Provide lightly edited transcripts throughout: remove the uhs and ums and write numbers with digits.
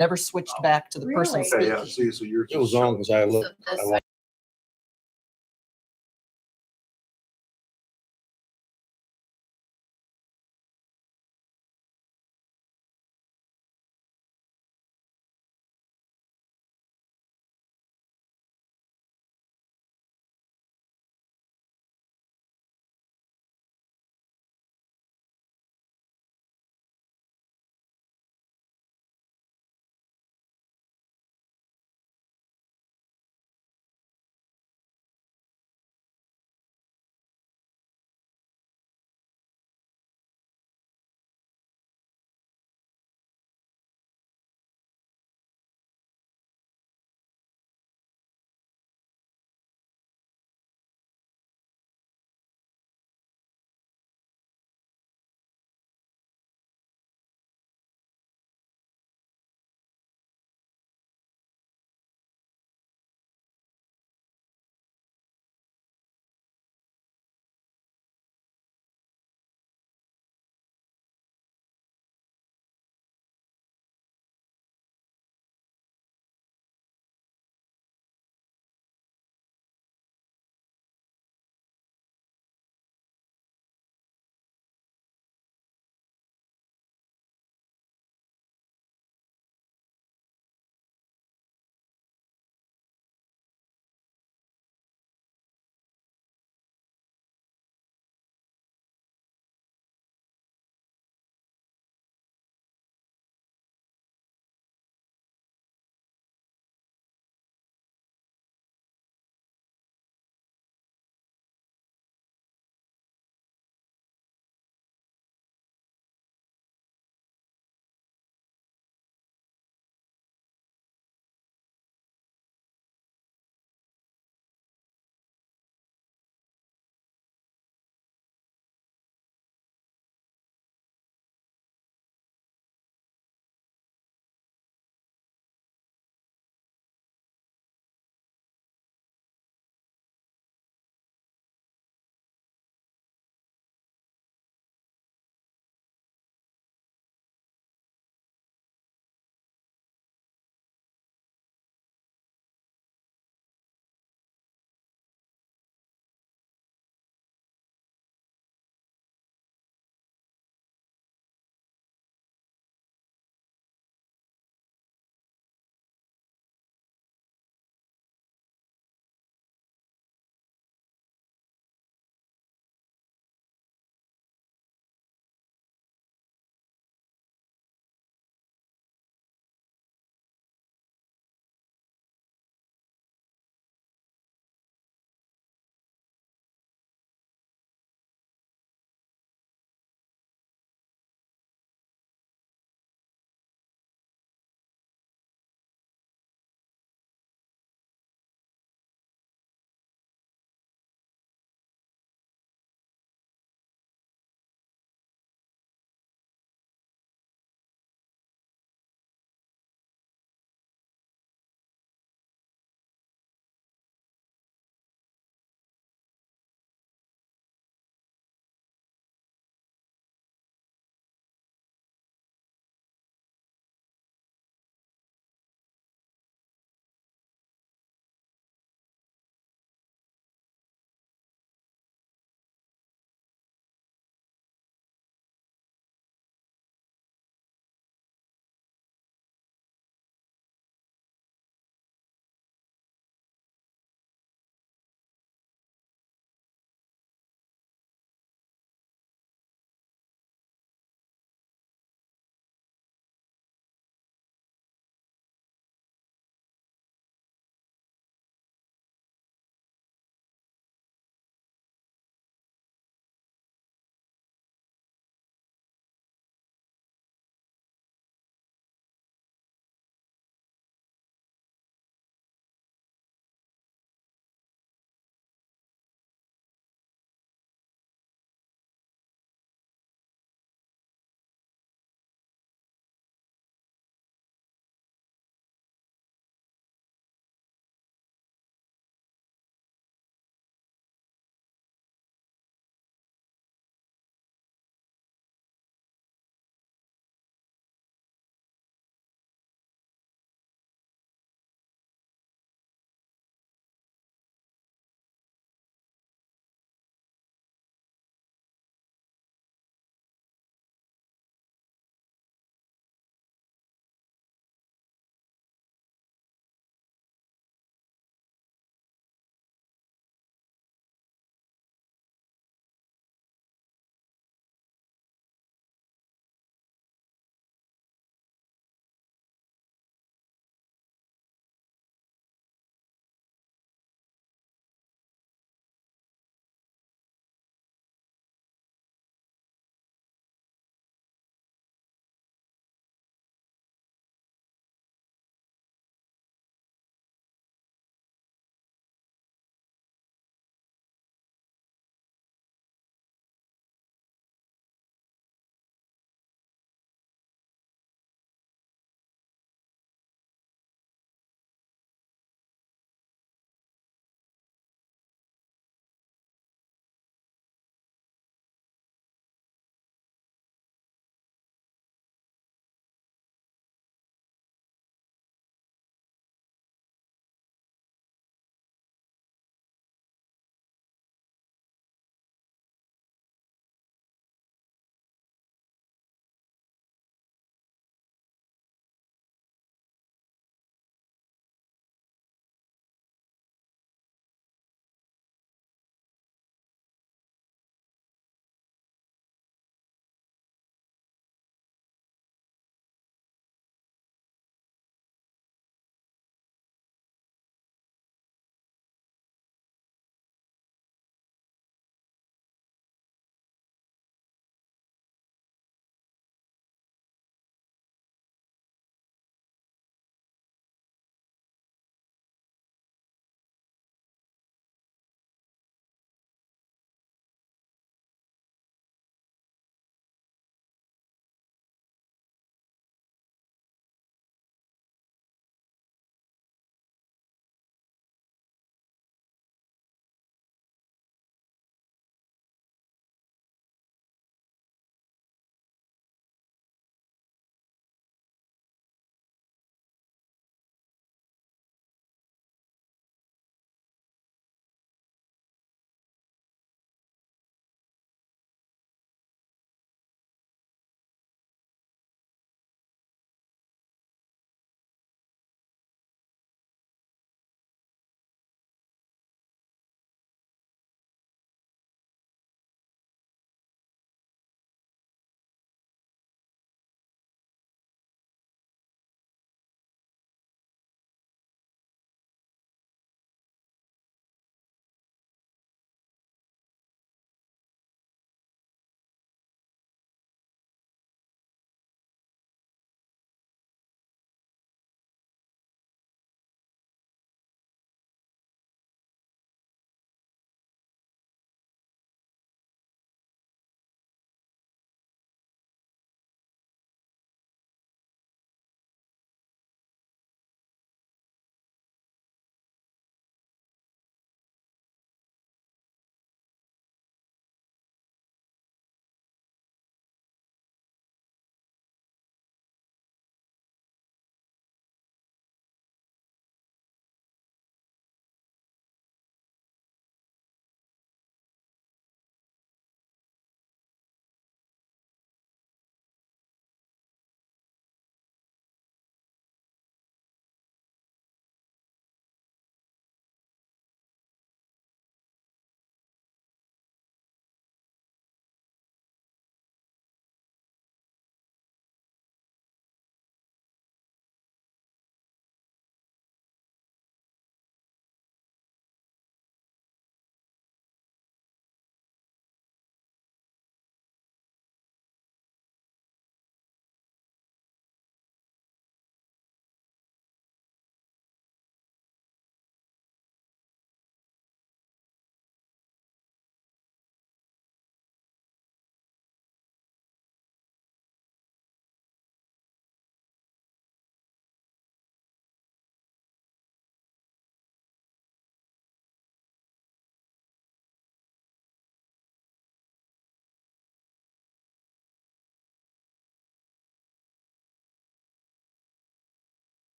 never switched back to the person Really? Okay, yeah, speaking. see, so yours It was is on showing. because I So looked. this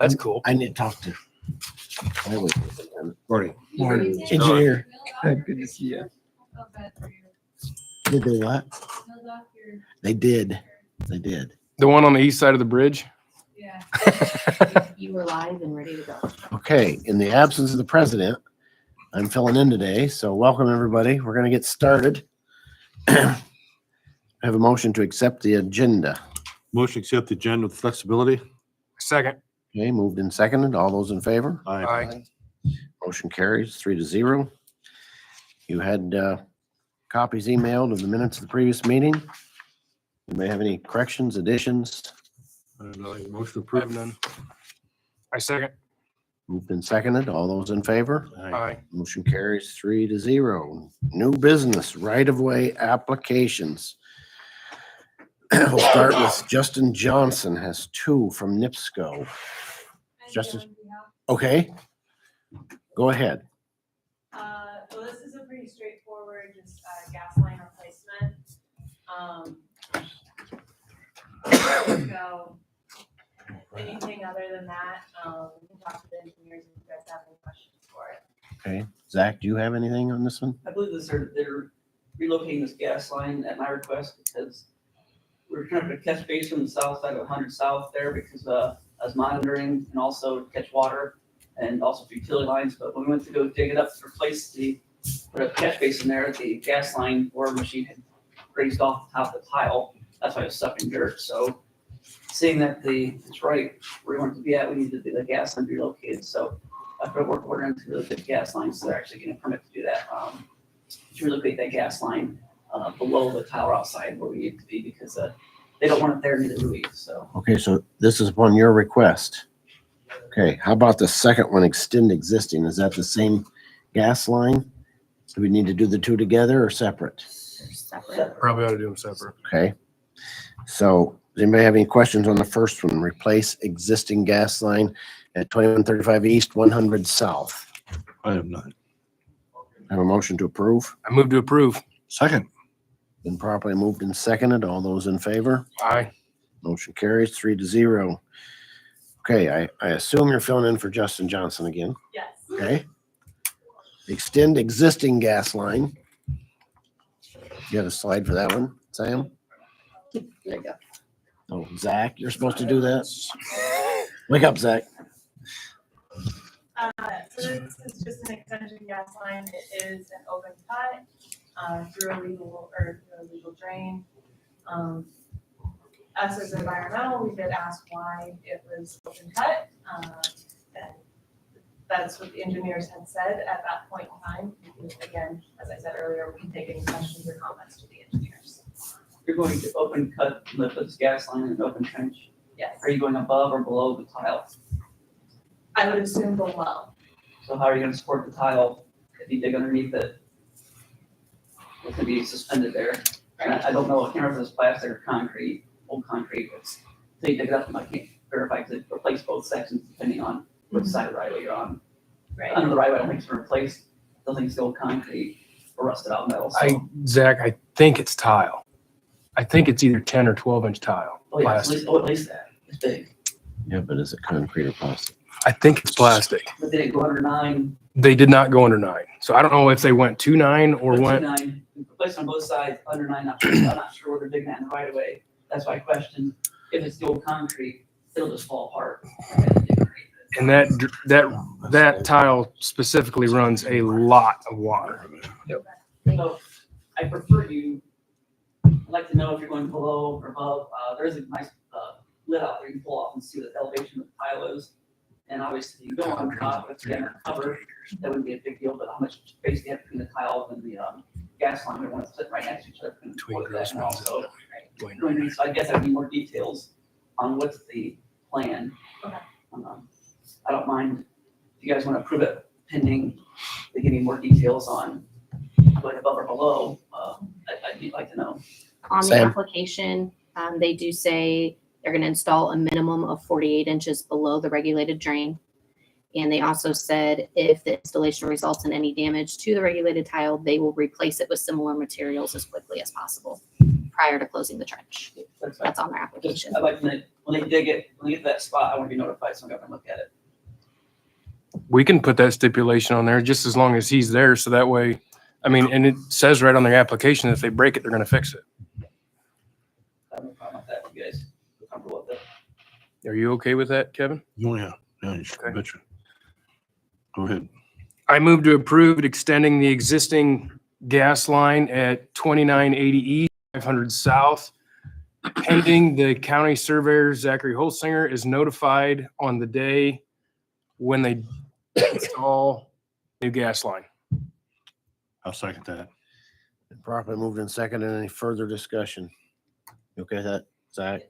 That's cool. I need to talk to highway superintendent. Morning. Engineer. Good to see you. Did they what? They did. They did. The one on the east side of the bridge. Yeah. You were live and ready to go. Okay, in the absence of the president, I'm filling in today, so welcome everybody. We're gonna get started. I have a motion to accept the agenda. Motion to accept the agenda with flexibility. Second. Okay, moved and seconded. All those in favor? Aye. Motion carries 3-0. You had copies emailed of the minutes of the previous meeting. Anybody have any corrections, additions? Motion I have approved. none. I second. Moved and seconded. All those in favor? Aye. Motion carries 3-0. New business, right-of-way applications. We'll start with Justin Johnson, has 2 from NIPSCO. Justin, okay. Go ahead. So this is a pretty straightforward, just gas line replacement. So anything other than that, we can talk to the engineers if you guys have any questions for it. Okay. Zach, do you have anything on this one? I believe they're relocating this gas line at my request because we're trying to put a catch basin on the south side of 100 South there because I was monitoring and also to catch water and also for utility lines. But when we went to go dig it up to replace put a catch basin there, the gas line or machine had raised off the top of the tile. That's why it was sucking dirt. So seeing that it's right where we want it to be at, we need the gas line relocated. So I put a work order into the gas line, so they're actually getting a permit to do that. To relocate that gas line below the tower outside where we need it to be because they don't want it there, neither do we. So Okay, so this is upon your request. Okay, how about the second one, extend existing? Is that the same gas line? Do we need to do the 2 together or separate? They're separate. Probably ought to do them separate. Okay. So does anybody have any questions on the first one? Replace existing gas line at 2135 East, 100 South. I have none. Have a motion to approve? I move to approve. Second. Been properly moved and seconded. All those in favor? Aye. Motion carries 3-0. Okay, I assume you're filling in for Justin Johnson again, yes. okay? Extend existing gas line. You have a slide for that one, Sam? There you go. Oh, Zach, you're supposed to do that? Wake up, Zach. So this is just an extension gas line. It is an open cut through a legal drain. Us as environmental, we did ask why it was open cut. And that's what the engineers had said at that point in time. Again, as I said earlier, we can take any questions or comments to the engineers. you're going to open cut this gas line and open trench. Yes, Are you going above or below the tile? I would assume below. So how are you going to support the tile if you dig underneath it? It's going to be suspended there. And I don't know, I can't remember if it's plastic or concrete, old concrete, but until you dig it up, I can't verify because it replaced both sections depending on which side of the right of way you're on. Right. Under the right of way, I don't think it's been replaced. I don't think it's still concrete or rusted out metal. So, Zach, I think it's tile. I think it's either 10 or 12-inch tile. oh yeah, Plastic. at least that. It's big. Yeah, but is it concrete or plastic? I think it's plastic. But did it go under 9? They did not go under 9. So I don't know if they went to 9 or went. 9, replaced on both sides, under 9, I'm not sure where they're digging that in the right of way. That's why I questioned if it's the old concrete, it'll just fall apart. And that tile specifically runs a lot of water. So I prefer I'd like to know if you're going below or above. There is a nice lid out there you can pull off and see what the elevation of the tile is. And obviously, you go on top, if it's again covered, that wouldn't be a big deal, but how much space do you have between the tile and the gas line? We want to sit right next to each other. Between that and also, Dwayne. so I guess I need more details on what's the plan. Okay. I don't mind if you guys want to approve it pending they give me more details on going above or below. I'd like to know. On the Sam? application, they do say they're going to install a minimum of 48 inches below the regulated drain. And they also said if the installation results in any damage to the regulated tile, they will replace it with similar materials as quickly as possible. prior to closing the trench. That's fine. That's on their application. I like when they dig it, when they get to that spot, I want to be notified, so I'm gonna look at it. We can put that stipulation on there just as long as he's there. So that way, I mean, and it says right on their application, if they break it, they're going to fix it. I have no problem with that, you guys feel comfortable with it. Are you okay with that, Kevin? Oh, yeah. Yeah, you should Okay. betcha. Go ahead. I move to approve extending the existing gas line at 2980 East, 500 South, pending the county surveyor, Zachary Holsinger, is notified on the day when they install new gas line. I'll second that. Properly moved in second. Any further discussion? You okay with that, Zach?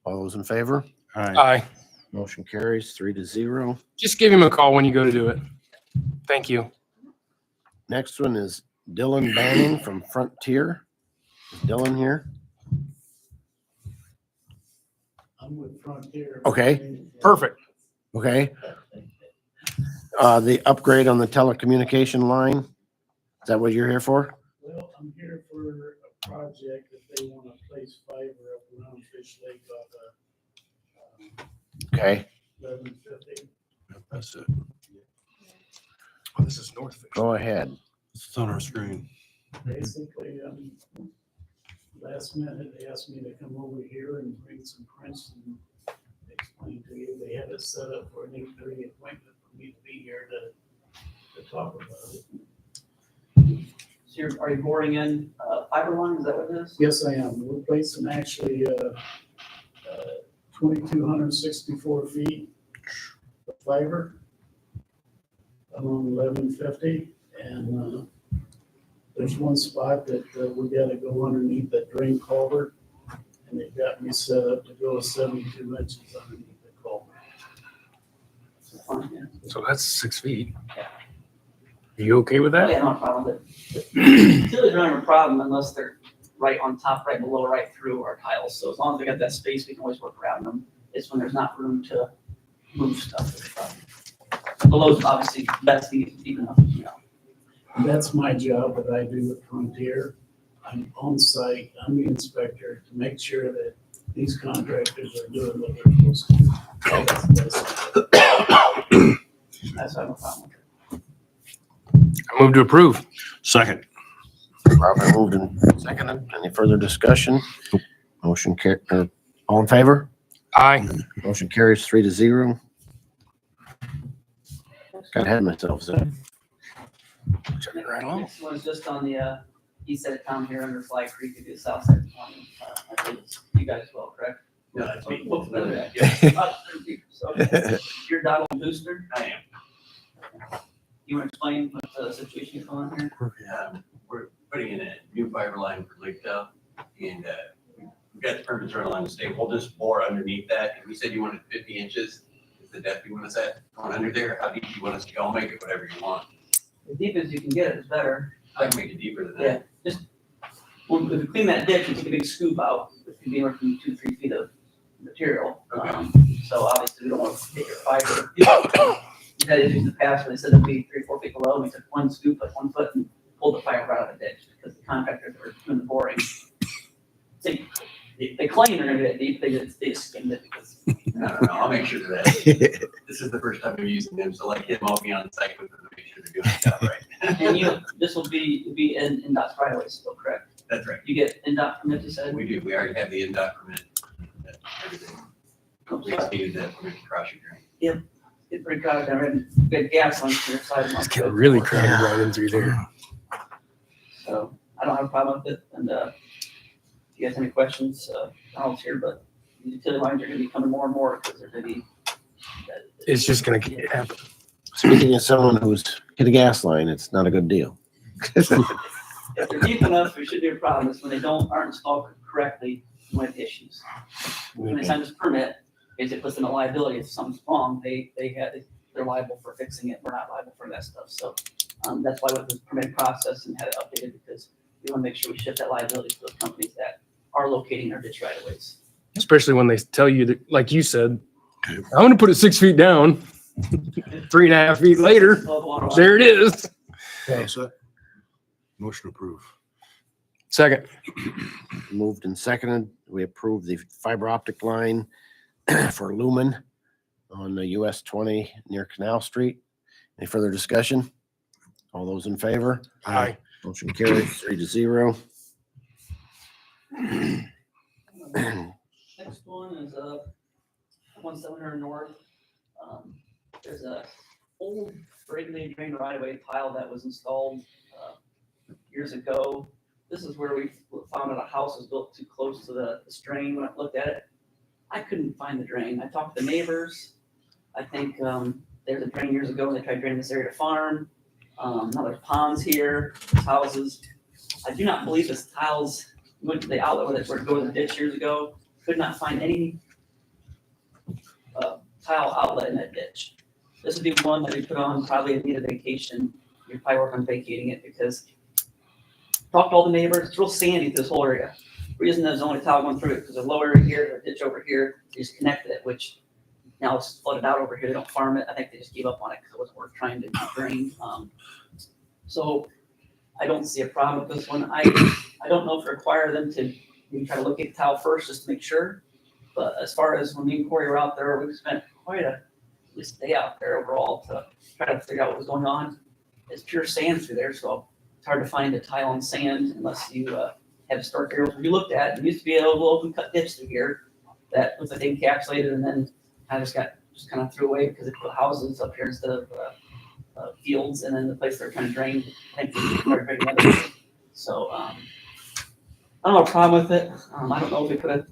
All those in favor? All right. Aye. Motion carries 3-0. Just give him a call when you go to do it. Thank you. Next one is Dylan Banning from Frontier. Is Dylan here? I'm with Frontier. Okay. Perfect. Okay. The upgrade on the telecommunication line, is that what you're here for? Well, I'm here for a project that they want to place fiber up around Fish Lake on Okay, 1150. That's it. Oh, this is North Fish. go ahead. It's on our screen. Basically, last minute, they asked me to come over here and bring some prints and explain to you. They had it set up for an 8:30 appointment for me to be here to talk about it. So are you boring in fiber line, is that what it is? Yes, I am. We're placing actually 2,264 feet of fiber along 1150. And there's one spot that we got to go underneath that drain culvert. And they got me set up to go 72 inches underneath the culvert. So fine, yeah. So that's 6 feet. Yeah. Are you okay with Oh, that? yeah, no problem with it. Utilities don't have a problem unless they're right on top, right below, right through our tiles. So as long as they got that space, we can always work around them. It's when there's not room to move stuff. Below's obviously best, deep enough, you know. And that's my job that I do at Frontier. I'm on site, I'm the inspector to make sure that these contractors are doing what they're supposed to do. That's why I have no problem with it. I move to approve. Second. Properly moved and seconded. Any further discussion? Motion all in favor? Aye. Motion carries 3-0. Got ahead of myself, Zach. Right along. Next one's just on the east side of town here under Fly Creek, to the south side of town. I think it's you guys as well, correct? No, that's me. Both of them, yeah. So, you're Donald Booster? I am. You want to explain what the situation is going on here? We're putting in a new fiber line for Lake Dell, and we've got the permits right along the state. We'll just bore underneath that. And we said you wanted 50 inches. Is the depth you want us at going under there? How deep you want us to go? I'll make it whatever you want. The deepest you can get it is better. I can make it deeper than Yeah, that. just, when we clean that ditch, we take a big scoop out. It can be anywhere from 2-3 feet of material. So obviously, we don't want to take your fiber. We've had issues in the past where they said it'd be 3 or 4 feet below, and we took one scoop, like 1 foot, and pulled the fiber out of the ditch because the contractors were doing the boring. They claim they're gonna get it deep, they just skimmed it because. I don't know. I'll make sure that this is the first time I'm using them. So like him, I'll be on site with them to make sure they're doing the job right. And this will be in NDOT's right away still, correct? That's right. You get NDOT permit, you said? We do. We already have the NDOT permit. Everything. We just needed that permit to cross your drain. Get pretty crowded there, and good gas on your side. It's getting really crowded right in through there. So I don't have a problem with it, and if you guys have any questions, Donald's here, but the utility lines are gonna be coming more and more because they're gonna be. It's just going to happen. Speaking of someone who's hit a gas line, it's not a good deal. If they're deep enough, there should be a problem. It's when they aren't installed correctly, we have issues. When they sign this permit, it puts in a liability if something's wrong, they're liable for fixing it. We're not liable for that stuff. So that's why we went through the permit process and had it updated because we want to make sure we shift that liability to those companies that are locating their ditch right of ways. Especially when they tell you that, like you said, I'm going to put it 6 feet down. 3.5 feet later, there it is. Okay. So, motion approved. Second. Moved and seconded. We approve the fiber optic line for Lumen on the US 20 near Canal Street. Any further discussion? All those in favor? Aye. Motion carries 3-0. Next one is, 1700 North. There's a old regulated drain right-of-way tile that was installed, years ago. This is where we found that a house was built too close to the drain. When I looked at it, I couldn't find the drain. I talked to the neighbors. I think, there's a drain years ago and they tried draining this area to farm. Now there's ponds here, there's houses. I do not believe this tiles went to the outlet where it go to the ditch years ago. Could not find any tile outlet in that ditch. This would be one that we put on probably in need of vacation. You'd probably work on vacating it because talked to all the neighbors, it's real sandy through this whole area. Reason there's only tile going through it because there's a low area here, there's a ditch over here, they just connected it, which now it's flooded out over here. They don't farm it. I think they just gave up on it because it wasn't worth trying to drain. So I don't see a problem with this one. I don't know if it require them to maybe try to locate the tile first just to make sure. But as far as when me and Corey were out there, we spent quite at least a day out there overall to try to figure out what was going on. It's pure sand through there, so it's hard to find a tile on sand unless you have historic areas. We looked at, it used to be a little open cut ditch through here that was like encapsulated and then I just kind of threw away because they put houses up here instead of fields, and then the place they're trying to drain, I think they started draining other. So I don't have a problem with it. I don't know if they put a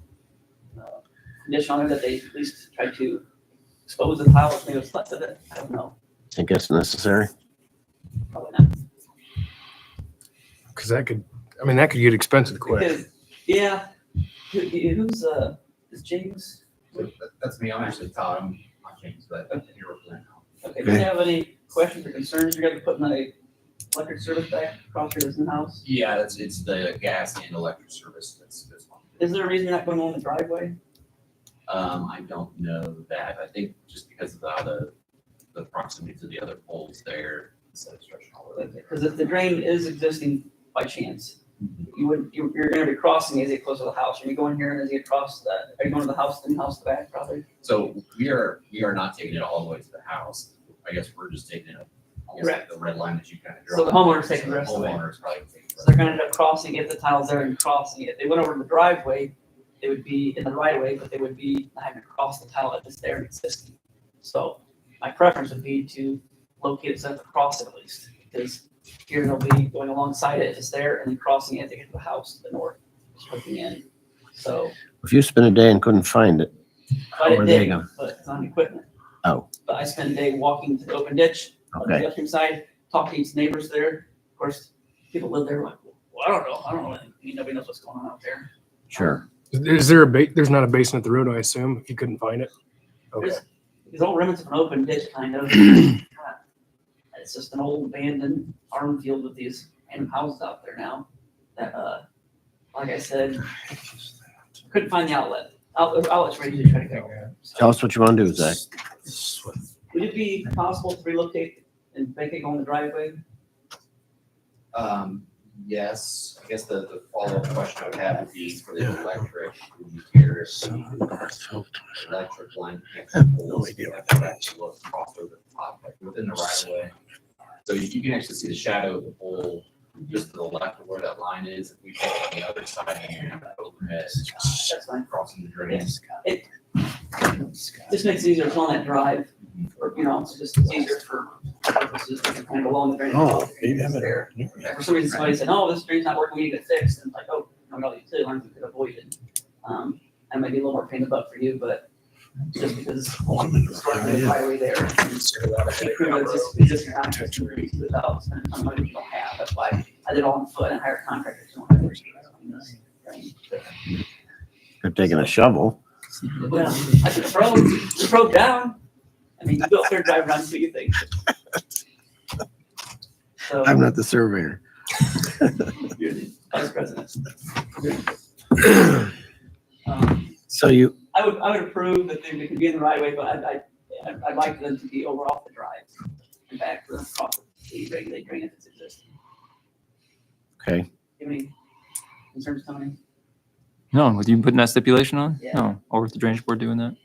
condition on there that they at least try to expose the tile if maybe what's left of it. I don't know. Think that's necessary? Probably not. Because that could get expensive quick. Because, yeah, who's is James? That's me, I'm actually Todd, I'm not James, but I'm here representing now. Okay, do you have any questions or concerns? You're gonna put in a electric service back across your business house? Yeah, it's the gas and electric service that's on. Is there a reason you're not going on the driveway? I don't know that, I think just because of the proximity to the other poles there, instead of stretching all the way there. Because if the drain is existing by chance, you're gonna be crossing as you get closer to the house. Are you going here and as you get across that, are you going to the house, then house to back probably? So we are not taking it all the way to the house, I guess we're just taking it, I guess like the red line that you kind of draw. So the homeowner's taking the rest of the way. Homeowner's probably taking the So rest. they're gonna end up crossing, if the tile's there and crossing it. If they went over the driveway, they would be in the right of way, but they would be not having to cross the tile if it's there and existing. So my preference would be to locate it so they have to cross it at least, because here they'll be going alongside it if it's there and then crossing it to get to the house to the north, just looking in. So If you spent a day and couldn't find it, I Where didn't they dig, go? but it's on equipment. Oh. But I spent a day walking to the open ditch on the okay, upstream side, talked to each neighbors there. Of course, people live there like, well, I don't know anything. Nobody knows what's going on out there. sure. Is there there's not a basin at the road, I assume, if you couldn't find it? Okay. There's these old remnants of an open ditch kind of. It's just an old abandoned farm field with these random houses out there now that, like I said, couldn't find the outlet. Outlet's ready to try to go. So, Tell us what you want to do, Zach. would it be possible to relocate and make it go on the driveway? Yes, I guess the follow-up question I would have would be for the electric, would you care if the electric line connects to poles? No idea You have to actually look across over the top, like within the right of way. So you can actually see the shadow of the pole just to the left of where that line is. If we take it on the other side and you have that overhead, That's fine. crossing the drain. Just makes it easier. It's on that drive, or, it's just easier for purposes to kind of along the drain. Oh, It's there. For some reason, somebody said, oh, this drain's not working, we need it fixed, and it's like, oh, no, you could, learn, you could avoid it. That might be a little more pain in the butt for you, but just because it's the highway there. It's existing contracts to reduce the valves, and some money you don't have, that's why I did all on foot and hired contractors. You're taking a shovel. Well, I could throw down. I mean, you go up there, drive around, see what you think. So, I'm not the surveyor. you're the vice president. So you, I would approve that they could be in the right way, but I'd like them to be over off the drive and back to the regulate drain if it's existing. okay, I mean, concerns, Tony? No, with you putting that stipulation on? Yeah. No, or with the drainage board doing that?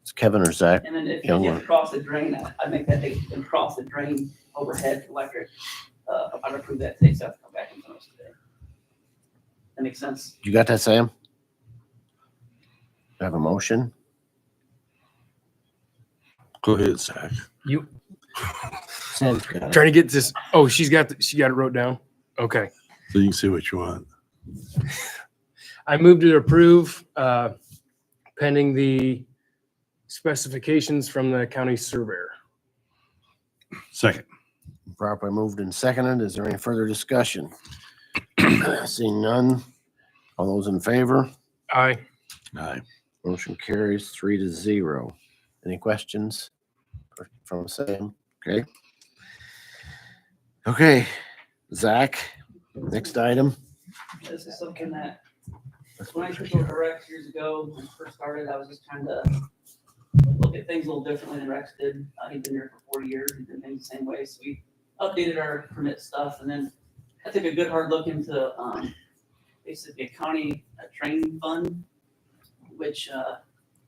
It's Kevin or Zach. And then if Young you one. have to cross the drain, I'd make that they can cross the drain overhead electric. I'd approve that, takes out, come back and front of us today. That makes sense? You got that, Sam? Have a motion? Go ahead, Zach. You, Sam's got it. trying to get this, oh, she got it wrote down? Okay. So you can see what you want. I move to approve, pending the specifications from the county surveyor. Second. Properly moved and seconded. Is there any further discussion? Seeing none. All those in favor? Aye. Aye. Motion carries 3-0. Any questions from Sam? Okay. Okay, Zach, next item. This is something that, when I took over Rex years ago, when I first started, I was just trying to look at things a little differently than Rex did. He'd been here for 40 years, he'd done things the same way, so we updated our permit stuff, and then I took a good hard look into, basically a county drain fund, which,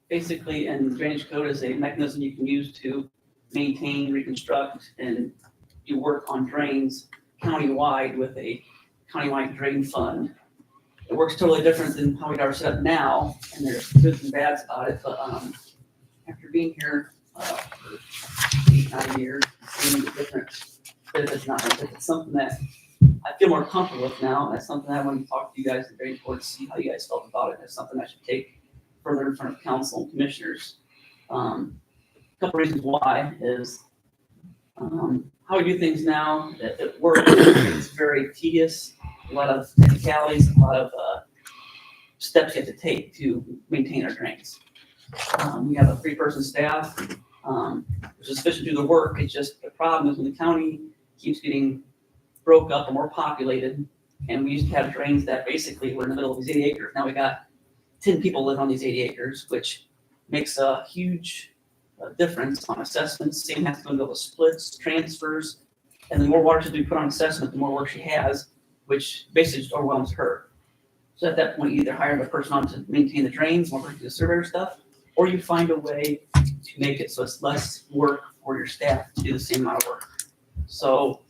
basically in drainage code is a mechanism you can use to maintain, reconstruct, and do work on drains countywide with a countywide drain fund. It works totally different than how we got our set up now, and there's goods and bads about it, but, after being here, for 8-9 years, seeing the different benefits, not benefits, it's something that I feel more comfortable with now, and that's something I want to talk to you guys at the drainage board to see how you guys felt about it. It's something I should take further in front of council and commissioners. A couple reasons why is, how we do things now, it works, it's very tedious, a lot of technicalities, a lot of steps you have to take to maintain our drains. We have a 3-person staff, which is sufficient to do the work. It's just the problem is when the county keeps getting broke up and more populated, and we used to have drains that basically were in the middle of these 80 acres. Now we got 10 people live on these 80 acres, which makes a huge difference on assessments. Same has to go with splits, transfers, and the more water should be put on assessment, the more work she has, which basically just overwhelms her. So at that point, you either hire a person on to maintain the drains, more work to do the surveyor stuff, or you find a way to make it so it's less work for your staff to do the same amount of work. So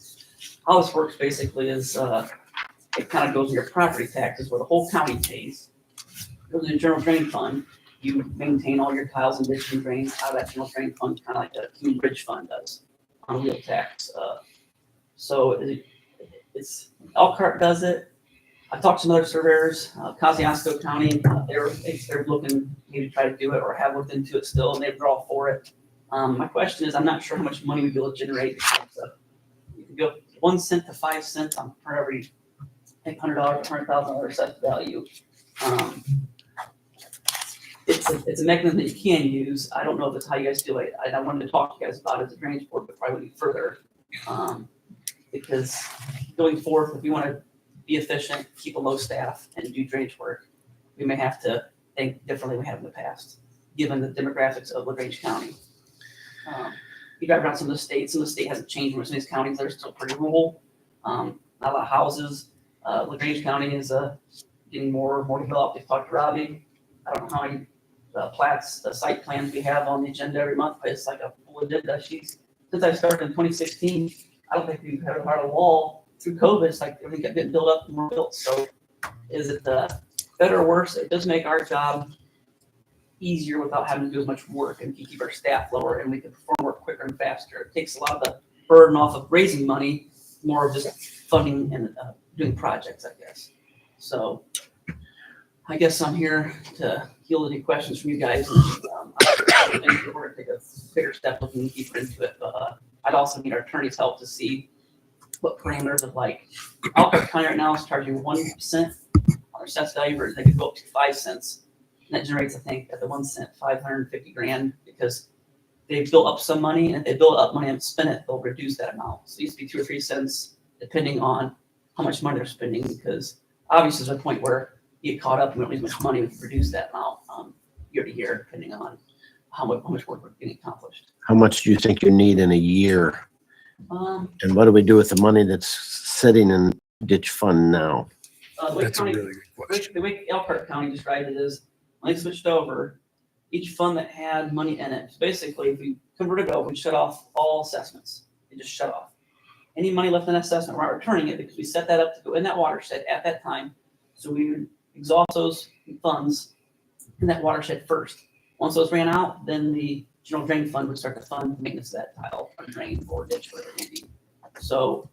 how this works basically is it kind of goes in your property taxes where the whole county pays. It goes in the general drain fund. You maintain all your tiles and ditches and drains out of that general drain fund, kind of like the Human Bridge Fund does on wheel tax. So it's Elkhart does it. I talked to some other surveyors, Kosciuszko County, they're looking maybe to try to do it or have looked into it still, and they're all for it. My question is, I'm not sure how much money we'd be able to generate. You can go 1 cent to 5 cents on for every $100, $100,000 assessed value. It's a mechanism that you can use. I don't know if it's how you guys do it. I wanted to talk to you guys about it as a drainage board, but probably further. Because going forward, if we want to be efficient, keep a low staff, and do drainage work, we may have to think differently than we have in the past, given the demographics of LaGrange County. You drive around some of the states, and the state hasn't changed much in these counties. They're still pretty rural. Not a lot of houses. LaGrange County is getting more developed. They've talked to Robbie. I don't know how many plats, the site plans we have on the agenda every month, but it's like a full agenda. Since I started in 2016, I don't think we've had a wall through COVID. It's like everything kept getting built up and more built. So is it better or worse? It does make our job easier without having to do as much work, and keep our staff lower, and we can perform work quicker and faster. It takes a lot of the burden off of raising money, more of just funding and doing projects, I guess. So I guess I'm here to field any questions from you guys. I think we're going to take a bigger step looking deeper into it, but I'd also need our attorney's help to see what parameters of like Elkhart County right now is charging 1 cent on their assessed value, or they could go up to 5 cents. And that generates, I think, at the 1 cent, 550 grand, because they built up some money, and if they build up money and spend it, they'll reduce that amount. So it used to be 2 or 3 cents, depending on how much money they're spending, because obviously there's a point where you get caught up and we don't need as much money, we can reduce that amount year to year, depending on how much work we're getting accomplished. How much do you think you need in a year? And what do we do with the money that's sitting in ditch fund now? The way That's a county, really good question. the way Elkhart County described it is, when they switched over, each fund that had money in it, so basically, if we converted over, we shut off all assessments. They just shut off. Any money left in that assessment, we're not returning it because we set that up to go in that watershed at that time. So we would exhaust those funds in that watershed first. Once those ran out, then the general drain fund would start to fund maintenance of that tile or drain or ditch, whatever it may be. So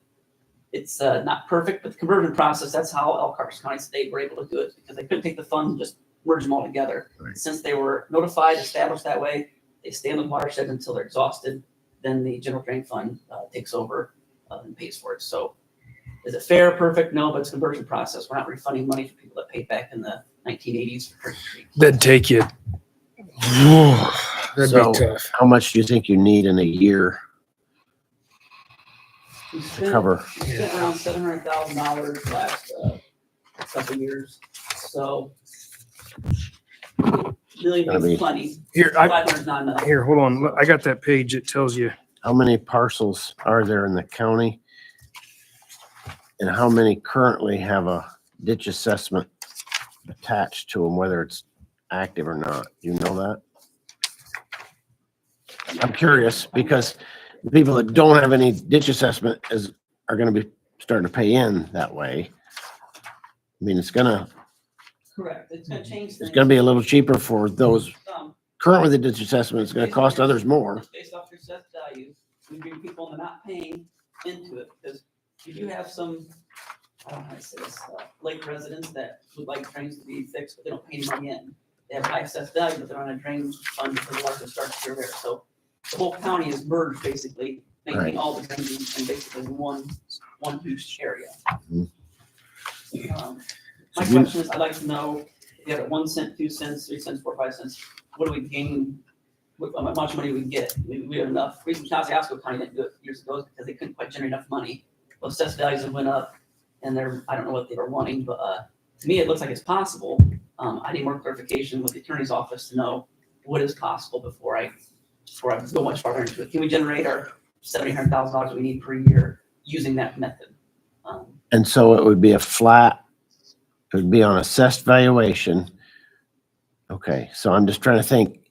it's not perfect, but the conversion process, that's how Elkhart County State were able to do it, because they couldn't take the funds and just merge them all together. Right. Since they were notified, established that way, they stay in the watershed until they're exhausted. Then the general drain fund takes over and pays for it. So is it fair, perfect? No, but it's a conversion process. We're not refunding money for people that paid back in the 1980s for Turkey Creek. That'd take you. That'd So- be tough. How much do you think you need in a year We to spent- cover? we spent around $700,000 last couple of years. So million Gotta be- is plenty. Here, 500 is not enough. here, hold on. Look, I got that page. It tells you. How many parcels are there in the county? And how many currently have a ditch assessment attached to them, whether it's active or not? You know that? I'm curious because the people that don't have any ditch assessment are gonna be starting to pay in that way. I mean, Correct. It's gonna change it's things. gonna be a little cheaper for those Some. current with the ditch assessment. It's gonna cost others more. Based off your assessed value, we bring people that are not paying into it, because you do have some, I don't know how to say this, lake residents that would like drains to be fixed, but they don't pay any money in. They have high assessed value, but they're on a drain fund because the water starts here there. So the whole county is merged basically, making Right. all the drains in basically one huge area. Mhm. My So you- question is, I'd like to know, if you have it 1 cent, 2 cents, 3 cents, 4, 5 cents, what do we gain? How much money we get? We have enough. The reason Kosciuszko County didn't do it years ago is because they couldn't quite generate enough money. Those assessed values have went up, and I don't know what they were wanting, but to me, it looks like it's possible. I need more clarification with the attorney's office to know what is possible before I go much farther into it. Can we generate our $700,000 we need per year using that method? And so it would be it would be on assessed valuation. Okay, so I'm just trying to think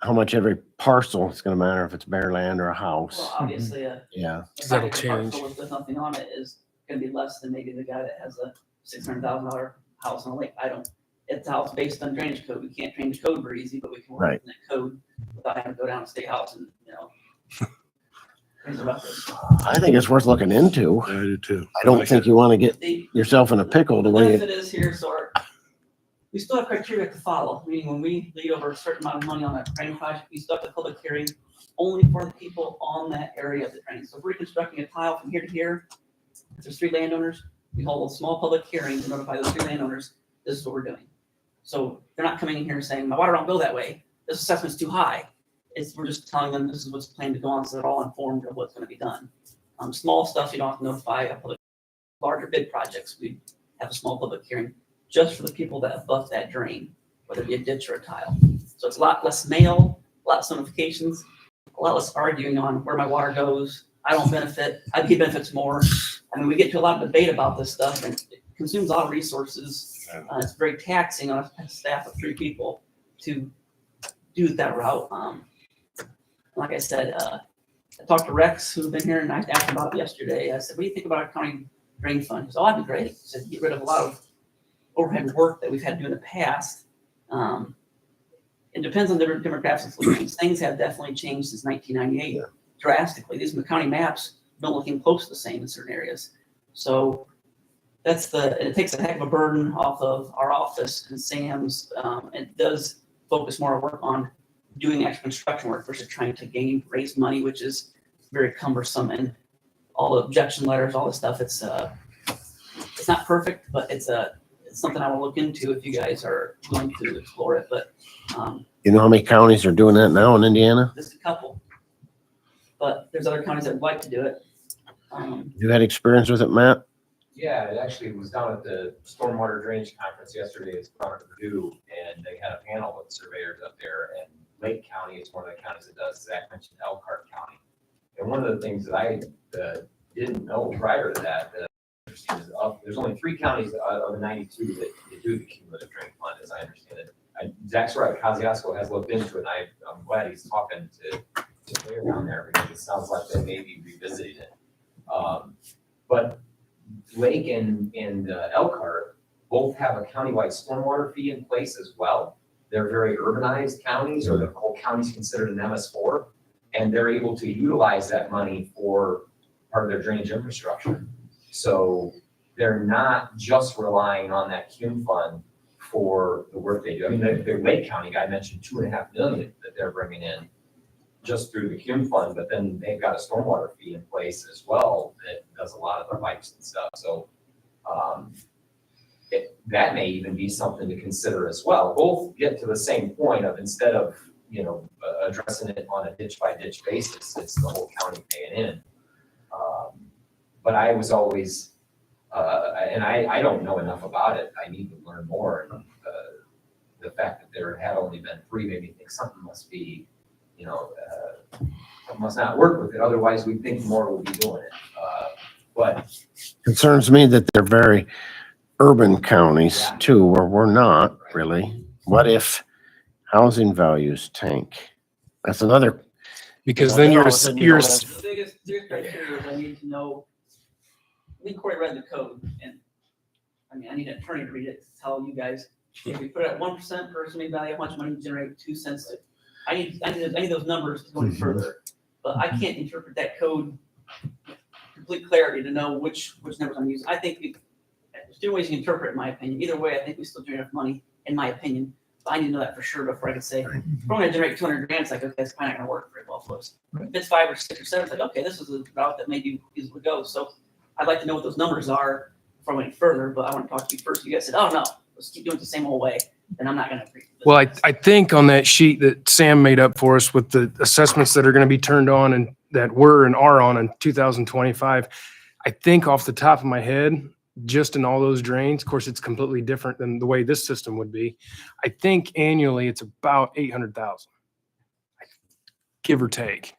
how much every parcel is gonna matter if it's bare land or a house. Well, obviously, Yeah, That'll a change. parcel with nothing on it is gonna be less than maybe the guy that has a $600,000 house on a lake. It's a house based on drainage code. We can't change code very easy, but we can work Right. in that code without having to go down to state house and, things about this. I think it's worth looking into. I do too. I don't think you wanna get The yourself in a pickle the the way benefit is here, we still have criteria to follow, meaning when we lead over a certain amount of money on a drain project, we still have a public hearing only for the people on that area of the drain. So if we're constructing a tile from here to here, if there's 3 landowners, we hold a small public hearing to notify those 3 landowners, this is what we're doing. So they're not coming in here and saying, my water don't go that way, this assessment's too high. We're just telling them this is what's planned to go on, so they're all informed of what's gonna be done. Small stuff, you don't have to notify a public, larger bid projects, we have a small public hearing just for the people that abut that drain, whether it be a ditch or a tile. So it's a lot less mail, a lot less notifications, a lot less arguing on where my water goes. I don't benefit, he benefits more. I mean, we get to a lot of debate about this stuff, and it consumes a lot of resources. It's very taxing on a staff of 3 people to do that route. Like I said, I talked to Rex, who's been here, and I asked him about it yesterday. I said, what do you think about our county drain fund? He said, oh, that'd be great. He said, get rid of a lot of overhead work that we've had to do in the past. It depends on different demographics and solutions. Things have definitely changed since 1998 drastically. These county maps don't looking close to the same in certain areas. So it takes a heck of a burden off of our office and Sam's. It does focus more work on doing actual construction work versus trying to raise money, which is very cumbersome, and all the objection letters, all this stuff. It's not perfect, but it's something I will look into if you guys are willing to explore it. But You know how many counties are doing that now in Indiana? just a couple. But there's other counties that would like to do it. You had experience with it, Matt? Yeah, it actually was down at the Stormwater Drainage Conference yesterday. It's down at Purdue, and they had a panel with surveyors up there, and Lake County is one of the counties that does. Zach mentioned Elkhart County. And one of the things that I didn't know prior to that, there's only 3 counties out of the 92 that do the cumulative drain fund, as I understand it. Zach's right, Kosciuszko has looked into it, and I'm glad he's talking to Claire down there, because it sounds like they may be revisiting it. But Lake and Elkhart both have a countywide stormwater fee in place as well. They're very urbanized counties, or the whole county's considered an MS4, and they're able to utilize that money for part of their drainage infrastructure. So they're not just relying on that cum fund for the work they do. I mean, the Lake County guy mentioned $2.5 million that they're bringing in just through the cum fund, but then they've got a stormwater fee in place as well that does a lot of the pipes and stuff. So that may even be something to consider as well. Both get to the same point of, instead of, addressing it on a ditch by ditch basis, it's the whole county paying in. But I was always, and I don't know enough about it. I need to learn more. And the fact that there had only been 3 made me think something must be, must not work with it. Otherwise, we'd think more would be doing it. But Concerns me that they're very urban counties too, where we're not really. What if housing values tank? That's another. Because then you're The biggest criteria is I need to know, I think Corey read the code, and I mean, I need an attorney to read it to tell you guys, if we put it at 1% per estimated value, how much money to generate 2 cents to. I need those numbers to go any further, but I can't interpret that code with complete clarity to know which numbers I'm using. I think there's 2 ways you interpret it, in my opinion. Either way, I think we still generate enough money, in my opinion. But I need to know that for sure before I can say, if we're going to generate 200 grand, it's like, okay, it's probably not going to work very well for us. If it's 5 or 6 or 7, it's like, okay, this is a route that maybe easily go. So I'd like to know what those numbers are before I went further, but I want to talk to you first. You guys said, oh no, let's keep doing it the same old way, then I'm not going to agree. Well, I think on that sheet that Sam made up for us with the assessments that are going to be turned on and that were and are on in 2025, I think off the top of my head, just in all those drains, of course, it's completely different than the way this system would be. I think annually it's about 800,000, give or take.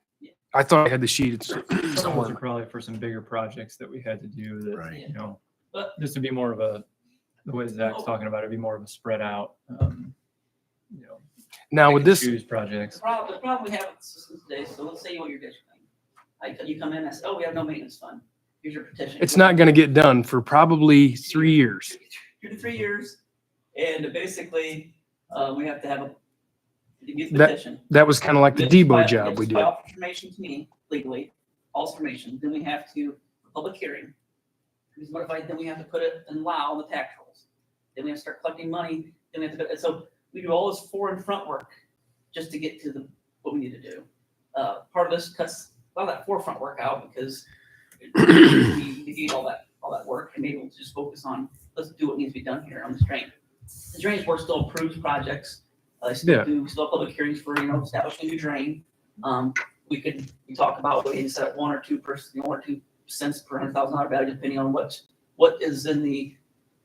I thought I had the sheet. It's Some of those somewhere. are probably for some bigger projects that we had to do that, Right. But this would be more of the way Zach's talking about it, it'd be more of a spread out, Now with this, choose projects. the problem we have with the system today, so let's say you want your ditch thing. You come in and say, oh, we have no maintenance fund. Here's your petition. it's not going to get done for probably 3 years. 2 to 3 years, and basically, we have to have to get the That- petition. That was kind of like the Debo job we did. File information to me legally, all information, then we have to, public hearing. He's notified, then we have to put it in law on the tax rolls. Then we have to start collecting money, then we have to, so we do all this fore and front work just to get to what we need to do. Part of this cuts a lot of that forefront work out because we negate all that work and maybe we'll just focus on, let's do what needs to be done here on this drain. The drainage board still approves projects. They still Yeah. do, still have public hearings for, establishing a new drain. We talk about whether you set up 1 or 2 cents per $100,000 value, depending on what is in the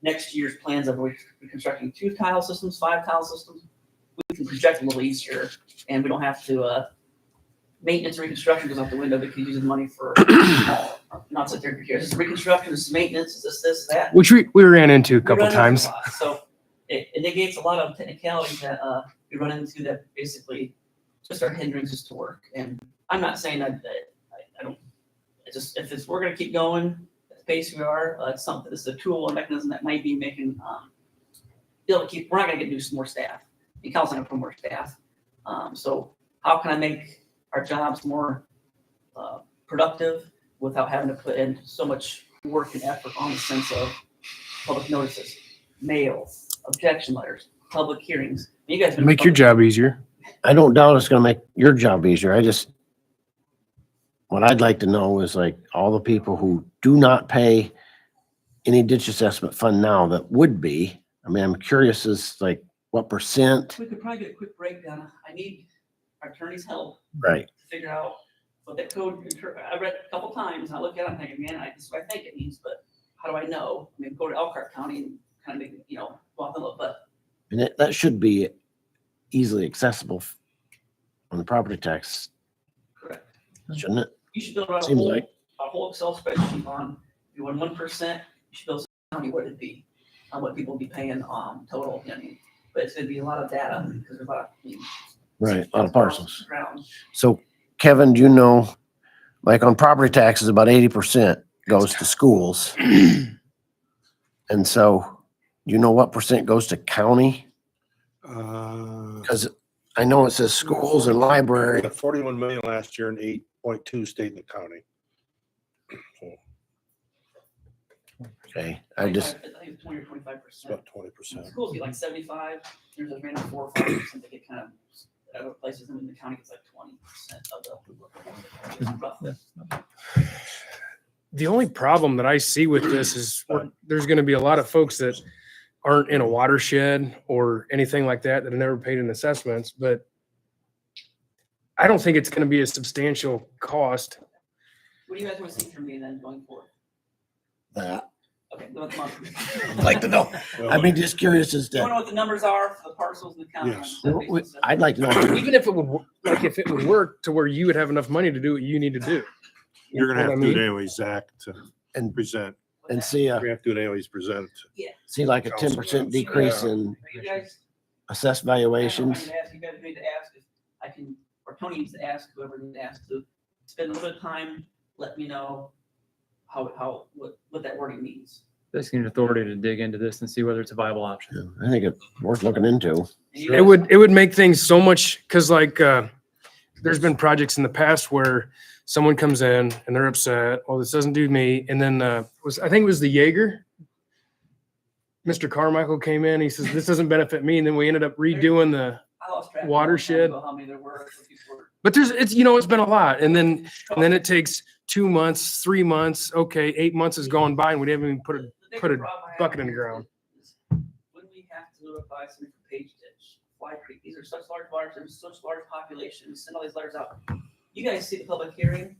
next year's plans of reconstructing 2 tile systems, 5 tile systems. We can project a little easier and we don't have to, maintenance and reconstruction goes out the window because you use the money for, not sit there here. This is reconstruction, this is maintenance, this, that. Which we ran into a We couple run into times. a lot. So it negates a lot of technicalities that we run into that basically just are hindrances to work. And I'm not saying that I don't, it's just, we're gonna keep going at the pace we are, it's something, this is a tool, a mechanism that might be making, be able to keep, we're not gonna get more staff. And Cal's not gonna put more staff. So how can I make our jobs more productive without having to put in so much work and effort on the sense of public notices, mail, objection letters, public hearings. You guys Make your job easier. I don't doubt it's gonna make your job easier. What I'd like to know is like all the people who do not pay any ditch assessment fund now that would be. I mean, I'm curious as like what percent, We could probably get a quick breakdown. I need our attorney's help right? to figure out what that code, I read it a couple times, and I look at it, I'm thinking, man, this is what I think it means, but how do I know? I mean, go to Elkhart County and kind of make, go off the look, but And that should be easily accessible on the property tax, correct. shouldn't it? You should build out Seems like. a whole Excel spreadsheet on, if you want 1%, you Bill County, what it'd be, what people would be paying, total, you know, what I mean? But it's gonna be a lot of data, because there's a lot of, I mean, Right, a lot of parcels. ground. So Kevin, do you know, like on property taxes, about 80% goes to schools. And so, do you know what percent goes to county? Because I know it says schools and library. 41 million last year and 8.2 stayed in the county. So Okay, I just, I think it's 20 or 25%. it's about 20%. Schools get like 75, there's a random 4 or 5% that get kind of, other places in the county gets like 20% of the. roughly. The only problem that I see with this is there's gonna be a lot of folks that aren't in a watershed or anything like that that have never paid in assessments, but I don't think it's gonna be a substantial cost. What do you guys want to see from me then going forward? that, Okay, come on. I'd like to know. I'd be just curious as You wanna to, know what the numbers are for the parcels in the county? Yes. I'd like to know. Even if it would, like if it would work to where you would have enough money to do what you need to do. You're gonna You know have what to I do it mean? anyway, Zach, to And, present. and see You're gonna have to do it anyways, present. see like a 10% decrease in You guys, assessed I valuations. need to ask, you guys need to ask if I can, or Tony needs to ask, whoever needs to ask, to spend a little bit of time, let me know what that wording means. Basically, an authority to dig into this and see whether it's a viable option. I think it's worth looking into. And you It guys- would make things so much, cause like, there's been projects in the past where someone comes in and they're upset, well, this doesn't do me. And then, I think it was the Jaeger. Mr. Carmichael came in, he says, this doesn't benefit me. And then we ended up redoing the, I lost track of watershed. how many there were. but it's been a lot. And then it takes 2 months, 3 months, okay, 8 months has gone by and we didn't even put a put a bucket in the ground. When we have to notify somebody for Page Ditch, Fly Creek, these are such large waters, there's such large populations, send all these letters out. You guys see the public hearing?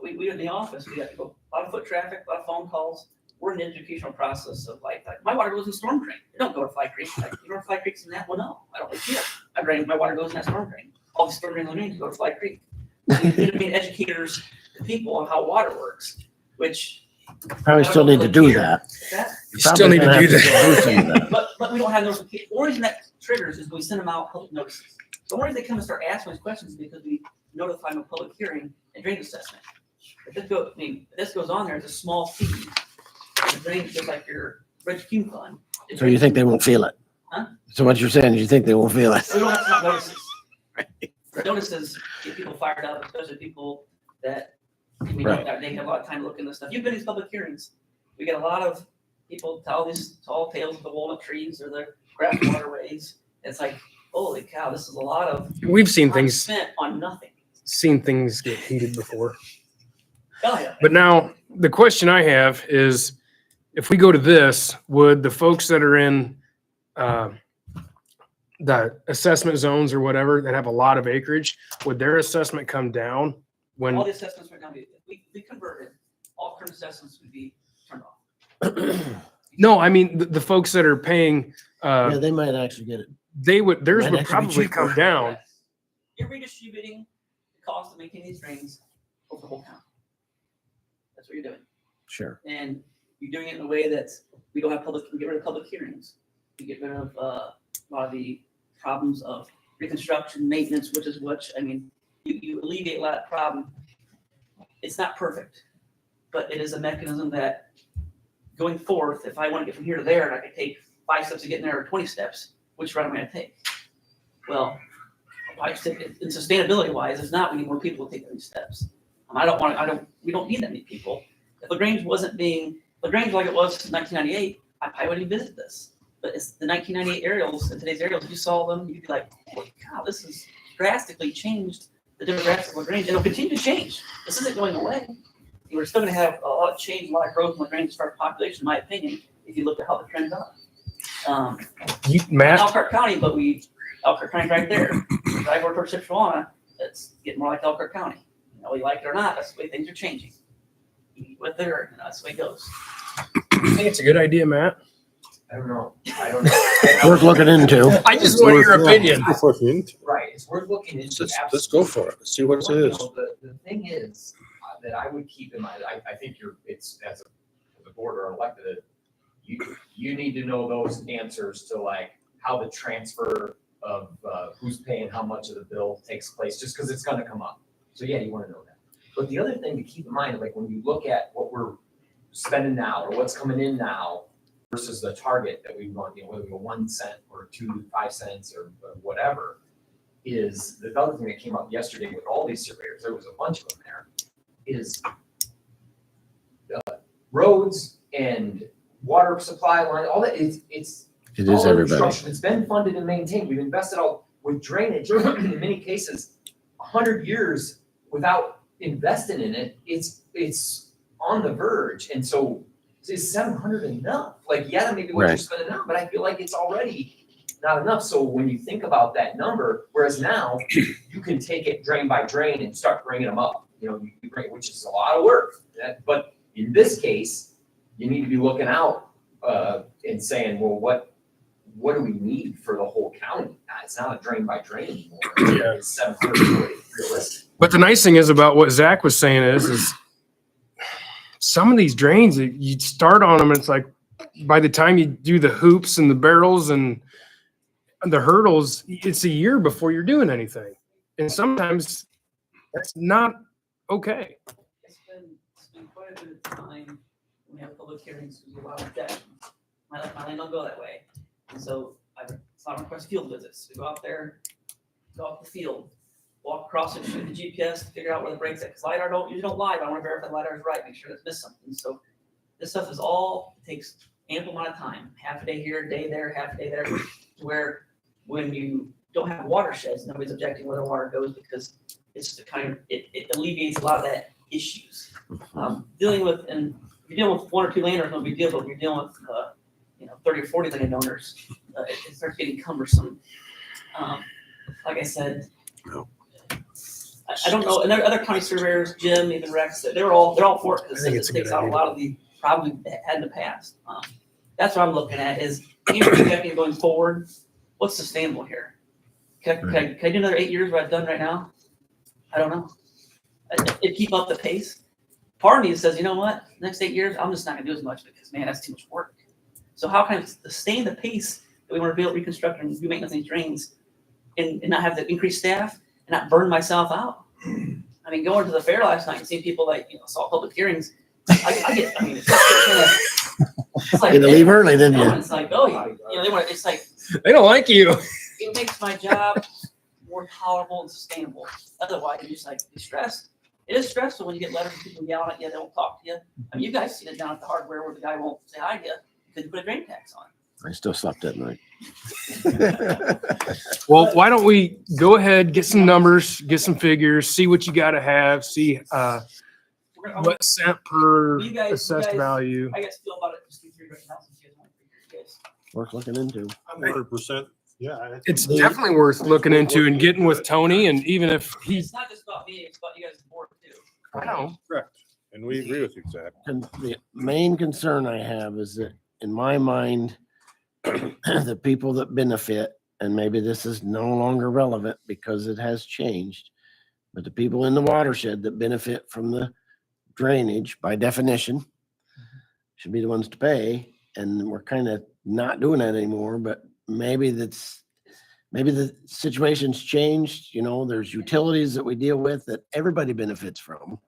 We in the office, we have to go, a lot of foot traffic, a lot of phone calls. We're in the educational process of like my water goes in Storm Drain. It don't go to Fly Creek. Like, you know where Fly Creek's in that? Well, no, I don't live here. My water goes in that Storm Drain. All the Storm Drain lagoons go to Fly Creek. You need to be educators, the people on how water works, which. Probably still need to do that. You still need to do that. But we don't have notification. The reason that triggers is we send them out public notices. The only reason they come and start asking these questions is because we notify them of public hearing and drainage assessment. If this goes on there, it's a small fee. The drainage is just like your bridge Q fund. So you think they won't feel it? Huh? So what you're saying is you think they won't feel it? We don't have to have notices. Notices get people fired up, especially people that we know Right. that they have a lot of time to look into this stuff. You've been in these public hearings. We get a lot of people tell these tall tales of the walnut trees or the grass waterways. It's like, holy cow, this is a lot of We've seen time things spent on nothing. get heated before. Oh, yeah. But now the question I have is, if we go to this, would the folks that are in the assessment zones or whatever that have a lot of acreage, would their assessment come down All when? the assessments right now, we converted, all current assessments would be turned off. No, I mean the folks that are paying, Yeah, they might actually get it. theirs Might would actually be probably cheaper. come down. Yes. You're redistributing the cost of making these drains over the whole county. That's what you're doing. Sure. And you're doing it in a way that we don't have we get rid of public hearings. We get rid of a lot of the problems of reconstruction, maintenance, you alleviate a lot of problem. It's not perfect, but it is a mechanism that going forth, if I want to get from here to there, and I could take 5 steps to get in there or 20 steps, which route am I gonna take? Well, in sustainability wise, it's not, we need more people to take these steps. We don't need that many people. If LaGrange LaGrange like it was in 1998, I probably wouldn't even visit this. But it's the 1998 aerials and today's aerials, if you saw them, you'd be like, holy cow, this has drastically changed the demographics of LaGrange, and it'll continue to change. This isn't going away. We're still gonna have a lot of change, a lot of growth in LaGrange as far as population, in my opinion, if you look at how the trends are. Matt, Elkhart County, Elkhart County's right there. Drive over towards Chippewa, it's getting more like Elkhart County. You know, you like it or not, that's the way things are changing. You eat with it, or, that's the way it goes. I think it's a good idea, Matt. I don't know. Worth looking into. I just want your opinion. Right, it's worth looking into. Let's go for it. See what it is. The thing is, that I would keep in mind, I think it's as a board or elected, you need to know those answers to like how the transfer of, who's paying how much of the bill takes place, just because it's gonna come up. So yeah, you wanna know that. But the other thing to keep in mind, like when you look at what we're spending now or what's coming in now versus the target that we want, whether we go 1 cent or 5 cents or whatever, is the other thing that came up yesterday with all these surveyors, there was a bunch of them there, is roads and water supply line, all that, it's It all is the everybody. construction. It's been funded and maintained. We've invested all with drainage in many cases, 100 years without investing in it. It's on the verge. And so is 700 enough? Like, yeah, maybe what you're Right. spending now, but I feel like it's already not enough. So when you think about that number, whereas now you can take it drain by drain and start bringing them up, you bring, which is a lot of work. But in this case, you need to be looking out and saying, well, what do we need for the whole county? It's not a drain by drain anymore. It's 740 realistic. But the nice thing is about what Zach was saying is some of these drains, you start on them and it's like, by the time you do the hoops and the barrels and the hurdles, it's a year before you're doing anything. And sometimes that's not okay. It's been quite a bit of time when we have public hearings, there's a lot of objections. My land don't go that way. And so I saw request field visits. We go out there, go out the field, walk across it, shoot the GPS, figure out where the breaks at. Because LiDAR usually don't lie, but I want to verify the LiDAR is right, make sure it's missed something. So this stuff is all, takes ample amount of time. Half a day here, a day there, half a day there. To where when you don't have watersheds, nobody's objecting where the water goes because it's the kind of, it alleviates a lot of that issues. Dealing with, and if you're dealing with 1 or 2 landowners, no big deal, but if you're dealing with 30 or 40 landowners, it starts getting cumbersome. Like I said, I don't know, and there are other county surveyors, Jim, even Rex, they're all for it because I think it it's a takes good out a idea. lot of the problems that had in the past. That's what I'm looking at is even projecting going forward, what's sustainable here? Can I do another 8 years what I've done right now? I don't know. It keep up the pace. Part of me says, you know what, next 8 years, I'm just not gonna do as much because man, that's too much work. So how can I sustain the pace that we want to build, reconstruct, and do maintenance of these drains and not have the increased staff and not burn myself out? I mean, going to the fair last night and seeing people like, saw public hearings, it's like, Had to leave early, didn't you? it's like, oh, they want, it's like, They don't like you. it makes my job more tolerable and sustainable. Otherwise, you're just like, you're stressed. It is stressful when you get letters from people yelling at you, they won't talk to you. I mean, you guys seen it down at the hardware where the guy won't say hi to you because you put a drain tax on. I still slept that night. Well, why don't we go ahead, get some numbers, get some figures, see what you gotta have, see what cent per You guys- assessed you guys- value. I guess feel about it just 2-3 right now since you guys want to figure it out. Worth looking into. 100%. Yeah. I think It's definitely worth looking into and getting with Tony, and even if he, It's not just about me, it's about you guys' board too. I know, Correct. And we agree with you, Zach. And the main concern I have is that in my mind, the people that benefit, and maybe this is no longer relevant because it has changed, but the people in the watershed that benefit from the drainage by definition should be the ones to pay. And we're kind of not doing that anymore, but maybe the situation's changed. There's utilities that we deal with that everybody benefits from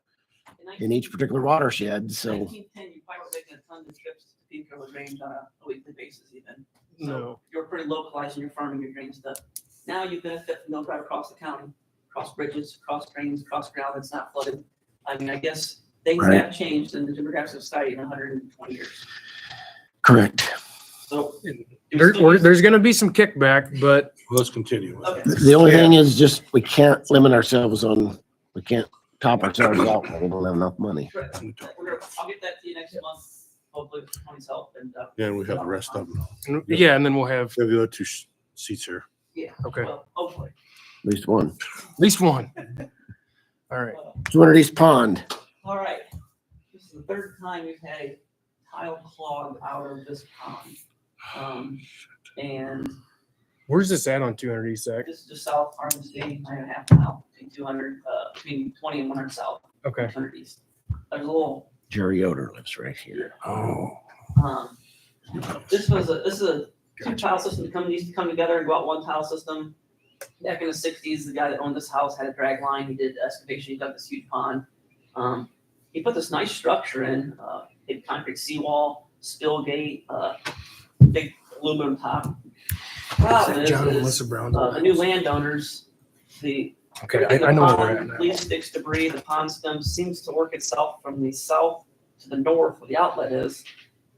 in each particular watershed. So 1910, you probably were making a ton of trips to Pico or Range on a weekly basis even. So No. you're pretty localized in your farming, your drain stuff. Now you benefit from no drive across the county, across bridges, across drains, across ground that's not flooded. I mean, I guess things Right. have changed in the demographics of society in 120 years. correct. So. there's gonna be some kickback, but Let's continue. Okay. The only thing is just, we can't limit ourselves we can't top ourselves out when we don't have enough money. Correct. I'll get that to you next month, hopefully with Tony's help and. Yeah, and we have the rest of them. yeah, and then we'll have, We have the other 2 seats here. Yeah. okay, Well, hopefully. At least one. at least one. All right. 200 East Pond. All right. This is the 3rd time we've had a tile clog out of this pond. And Where's this at on 200 East, Zach? this is just south RMC, 9.5 mile, between 200, between 20 and 100 south, Okay. 200 east. There's a little Jerry Yoder lives right here. Oh. This is a two tile system that used to come together and go out one tile system. Back in the 60s, the guy that owned this house had a drag line. He did excavation. He dug this huge pond. He put this nice structure in, big concrete seawall, spill gate, big aluminum top. Problem is, John and Melissa Brown. the new landowners, Okay, the I know where we're pond at now. leaf sticks debris, the pond stem seems to work itself from the south to the north where the outlet is,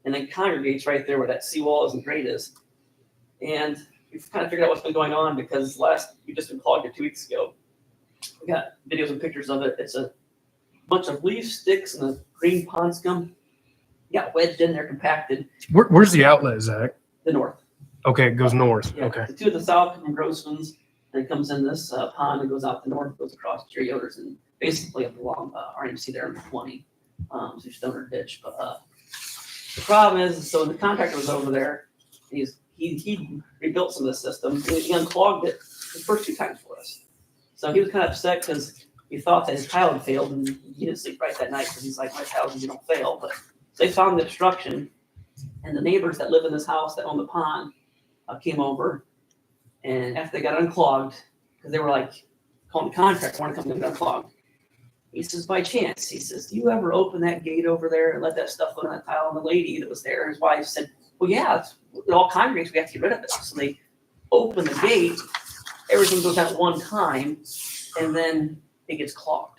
and then congregates right there where that seawall is and grate is. And we've kind of figured out what's been going on because we just clogged it 2 weeks ago. We got videos and pictures of it. It's a bunch of leaf sticks and the green pond scum got wedged in there, compacted, Where's the outlet, Zach? the north. Okay, it goes north. Yeah, Okay. the two of the south come from Grossman's, and it comes in this pond and goes out the north, goes across Jerry Yoder's and basically up along RMC there in 20. So you Stoner Ditch. But the problem is, so the contractor was over there, and he rebuilt some of the system. He unclogged it the first 2 times for us. So he was kind of upset because he thought that his tile had failed, and he didn't sleep right that night because he's like, my tiles don't fail. But so they found the obstruction, and the neighbors that live in this house that own the pond came over, and after they got unclogged, because they were like calling the contractor, want to come get it unclogged. He says, by chance, he says, do you ever open that gate over there and let that stuff go on that tile? And the lady that was there, his wife said, well, yeah, it all congregates, we have to get rid of it. So they open the gate, everything goes out at one time, and then it gets clogged.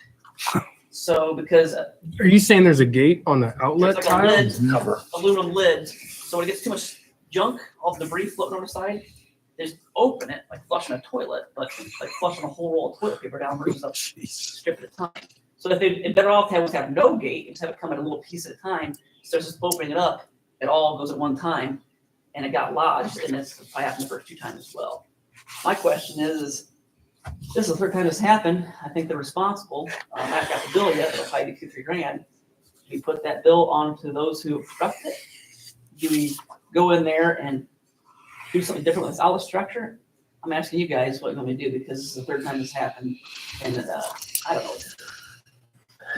So because Are you saying there's a gate on the outlet there's like a tile? lid, aluminum lid, so when it gets too much junk, all the debris floating on the side, they just open it like flushing a toilet, but like flushing a whole roll of toilet paper down versus a strip at a time. So if they're better off to have no gate and just have it come at a little piece at a time, so it's just opening it up, it all goes at one time, and it got lodged, and that's probably happened the first 2 times as well. My question is this is the 3rd time this happened. I think they're responsible. I haven't got the bill yet, it'll probably be $2-3 grand. Do we put that bill onto those who obstructed it? Do we go in there and do something different with this outlet structure? I'm asking you guys what you're going to do because this is the 3rd time this happened, and I don't know what to do.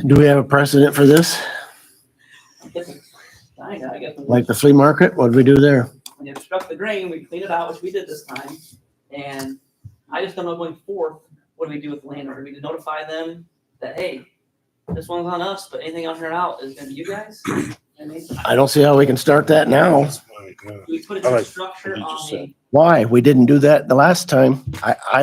Do we have a precedent for this? I guess Like the flea market? What did we do there? when you obstruct the drain, we clean it out, which we did this time. And I just don't know going forth, what do we do with the landlord? Do we notify them that, hey, this one's on us, but anything on here out is gonna be you guys? I mean, I don't see how we can start that now. do we put it I in like structure what you on just the, Why? We didn't do that the last time.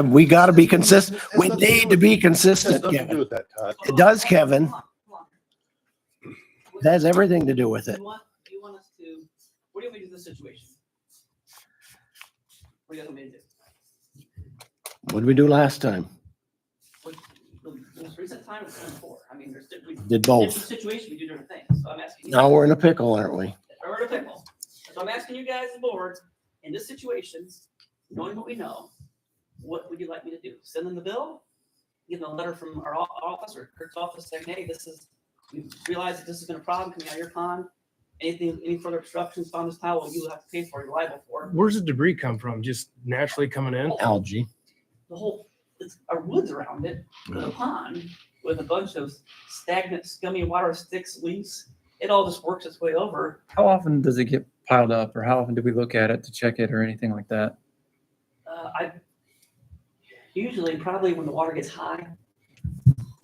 We gotta be consistent. We need to be Has consistent, nothing to do Kevin. with that, Todd. It does, Kevin. Hold on. It has everything to do with it. Do you want us to, what do you want me to do in this situation? What do you want me to do? What did we do last time? The most recent time was before. I mean, there's we Did different both. situations, we do different things. So I'm asking you. Now we're in a pickle, aren't we? We're in a pickle. So I'm asking you guys, the board, in this situation, knowing what we know, what would you like me to do? Send them the bill? Give them a letter from our office or Kirk's office saying, hey, we realize that this has been a problem coming out of your pond. Any further obstructions found this tile, well, you have to pay for, you're liable for. Where's the debris come from? Just naturally coming in? Algae. The whole, it's our woods around it, with a pond, with a bunch of stagnant, scummy water sticks, leaves. It all just works its way over. How often does it get piled up, or how often do we look at it to check it or anything like that? I usually probably when the water gets high,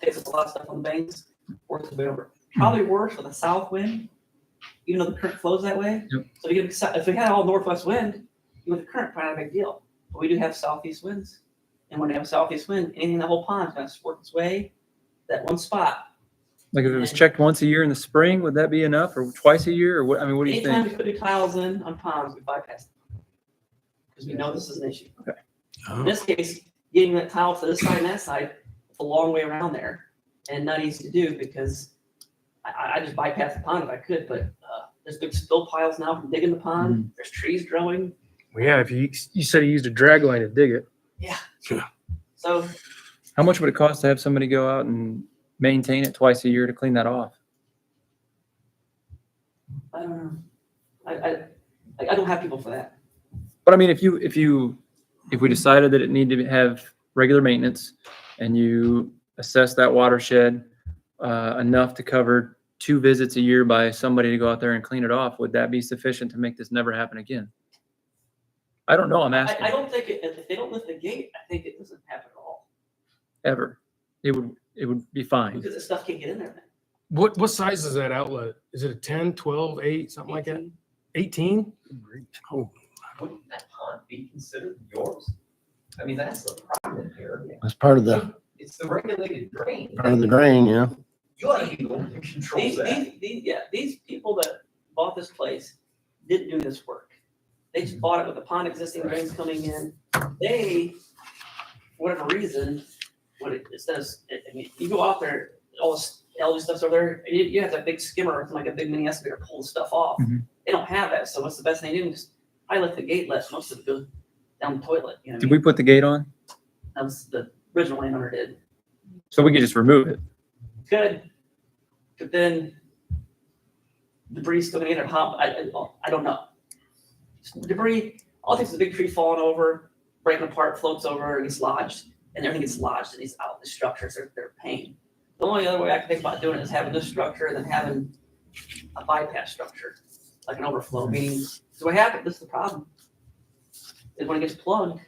takes up a lot of stuff on the banks, works its way over. Probably worse with a south wind, even though the current flows that way. Yep. So if we had all northwest wind, with the current, probably not a big deal. But we do have southeast winds, and when they have a southeast wind, anything in the whole pond is going to work its way that one spot. Like if it was checked once a year in the spring, would that be enough, or twice a year, or what? I mean, what do you Anytime think? we put new tiles in on ponds, we bypass them because we know this is an issue. Okay. In this case, getting that tile to this side and that side, it's a long way around there and not easy to do because I just bypass the pond if I could, but there's big spill piles now from digging the pond. There's trees growing. Well, yeah, if you said he used a drag line to dig it. So How much would it cost to have somebody go out and maintain it twice a year to clean that off? I don't know. I don't have people for that. But I mean, if we decided that it needed to have regular maintenance and you assess that watershed enough to cover 2 visits a year by somebody to go out there and clean it off, would that be sufficient to make this never happen again? I don't know, I'm asking. I don't think if they don't lift the gate, I think it doesn't happen at all, Ever. It would be fine. because the stuff can't get in there, man. What size is that outlet? Is it a 10, 12, 8, something like that? 18? Oh, Wouldn't that pond be considered yours? I mean, that's the problem here. That's part of the It's the regulated drain. drain, yeah. You ought to be the one that controls that. These people that bought this place didn't do this work. They just bought it with the pond existing drains coming in. They, for whatever reason, when it says, I mean, you go out there, all this stuff's over there, and you have that big skimmer, with like a big mini excavator, pull the stuff off. Mhm. They don't have that, so what's the best thing to do? Just, I let the gate let most of it go down the toilet, you know what I Did mean? we put the gate on? That was the original landowner did. So we could just remove it. Good, but then debris still gonna get it hot. I don't know. Debris, all it takes is a big tree falling over, breaking apart, floats over, and gets lodged, and everything gets lodged in these out the structures. They're a pain. The only other way I can think about doing it is having this structure and then having a bypass structure, like an overflow. Meaning, so what happened? This is the problem. Is when it gets plugged,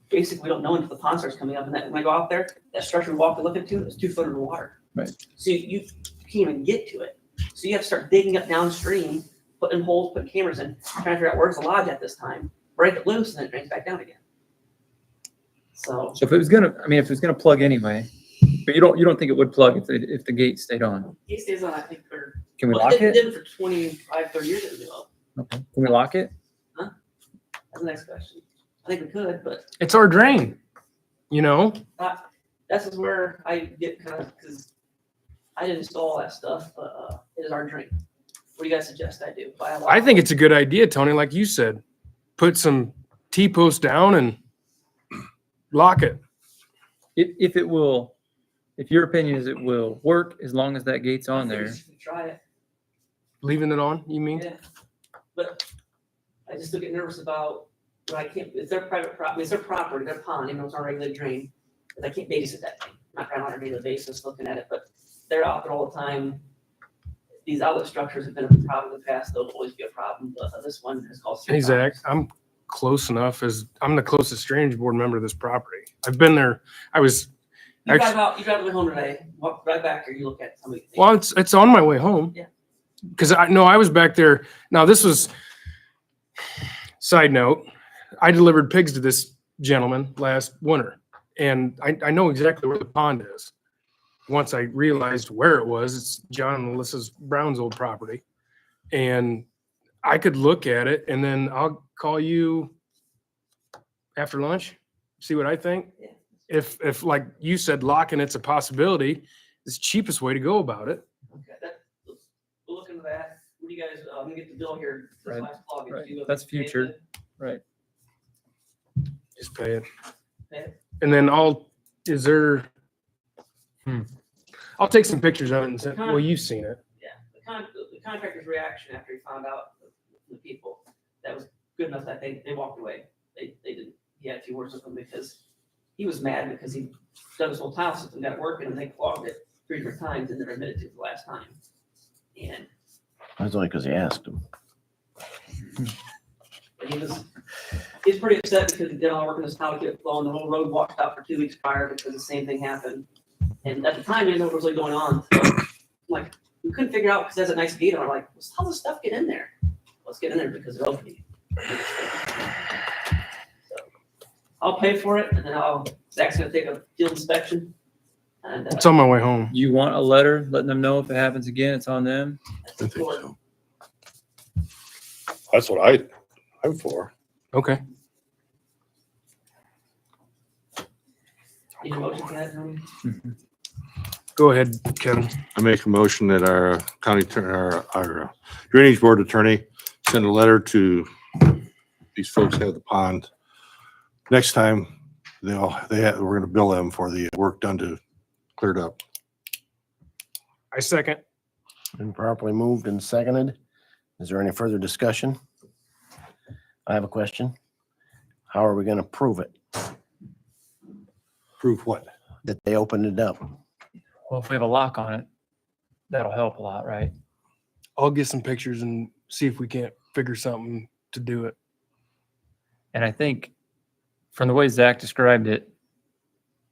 basically we don't know until the pond starts coming up, and that when I go out there, that structure we walk and look into is 2 foot under water. Right. So you can't even get to it. So you have to start digging up downstream, putting holes, putting cameras in, trying to figure out where's the lodge at this time, break it loose, and then it drains back down again. So So if it was gonna plug anyway, but you don't think it would plug if the gate stayed on? he stays on, I think, for, Can we well, lock it it? did for 25, 30 years. It was up. Okay. Can we lock it? That's the next question. I think we could, but it's our drain, you know? this is where I get kind of, because I didn't install all that stuff, but it is our drain. What do you guys suggest I do? Buy a lot? I think it's a good idea, Tony, like you said. Put some T-posts down and lock it. If it will, if your opinion is it will work as long as that gate's on there. Try it. Leaving it on, you mean? Yeah, but I just still get nervous about when I can't, it's their private property, it's their property, their pond, even though it's not regulated drain. But I can't babysit that thing. I'm not driving on a daily basis looking at it, but they're out there all the time. These outlet structures have been a problem in the past, they'll always be a problem, but this one has caused. Hey, Zach, I'm close enough I'm the closest drainage board member to this property. I've been there. You drive the way home today, walk right back here, you look at somebody. Well, it's on my way home. Yeah. Because I was back there. Now, this was, side note, I delivered pigs to this gentleman last winter. And I know exactly where the pond is. Once I realized where it was, it's John and Melissa's Brown's old property. And I could look at it and then I'll call you after lunch, see what I think. Yeah. If like you said, locking it's a possibility, it's the cheapest way to go about it. Okay, we'll look into that. What do you guys, I'm gonna get the bill here. this Right, last August. right. You go That's pay it future. then? Right. Just pay it. Pay it. And then I'll take some pictures of it and send, well, you've seen it. Yeah, the contractor's reaction after he found out the people, that was good enough that they walked away. They didn't, he had a few words with them because he was mad because he dug his whole tile system, got it working, and they clogged it 3 different times and never admitted to it the last time. And That's only because he asked him. he was pretty upset because he did all the work in his tile to get it flowing. The whole road washed out for 2 weeks prior because the same thing happened. And at the time, we didn't know what was really going on. So, like, we couldn't figure out because there's a nice gate on. We're like, how does stuff get in there? Let's get in there because it's opening. So I'll pay for it, and then Zach's gonna take a field inspection. And It's on my way home. You want a letter letting them know if it happens again, it's on them? I think so. That's what I'm for. Okay. Need a motion for that, Tony? Go ahead, Kevin. I make a motion that our our drainage board attorney send a letter to these folks that have the pond. Next time, we're gonna bill them for the work done to clear it up. I second. Been properly moved and seconded. Is there any further discussion? I have a question. How are we gonna prove it? Prove what? That they opened it up? Well, if we have a lock on it, that'll help a lot, right? I'll get some pictures and see if we can't figure something to do it. And I think from the way Zach described it,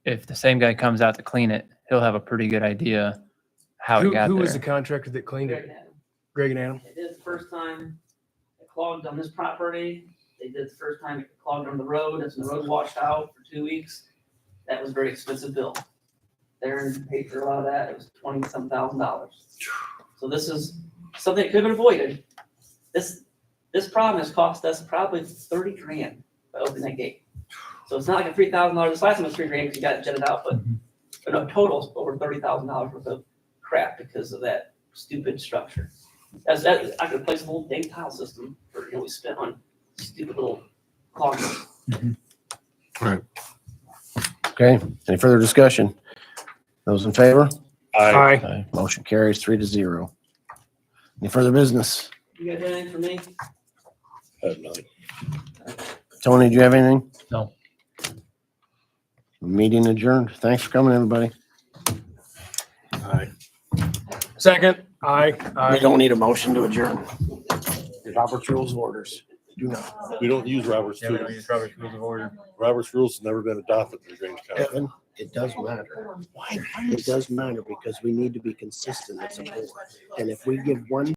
if the same guy comes out to clean it, he'll have a pretty good idea how it Who, got who was the there. contractor that cleaned it? Greg and Adam? They did it the first time, it clogged on this property. They did it the first time, it clogged on the road, as the road washed out for 2 weeks. That was a very expensive bill. Darren paid for a lot of that, it was $20-some thousand. So this is something that could have been avoided. This problem has cost us probably 30 grand by opening that gate. So it's not like a $3,000, this last time was 3 grand because you got it jetted out, but no, total is over $30,000 worth of crap because of that stupid structure. I could replace the whole dang tile system for, we spent on stupid little cloggers. Okay, any further discussion? Those in favor? Aye. Motion carries 3-0. Any further business? You got anything for me? Tony, do you have anything? No. Meeting adjourned. Thanks for coming, everybody. Second, aye. We don't need a motion to adjourn. Robert's Rules of Orders. Do not. We don't use Robert's Yeah, we don't rules. use Robert's Rules of Order. Robert's rules has never been adopted in Grange County. Evan, it does matter. It does matter because we need to be consistent as a board. And if we give one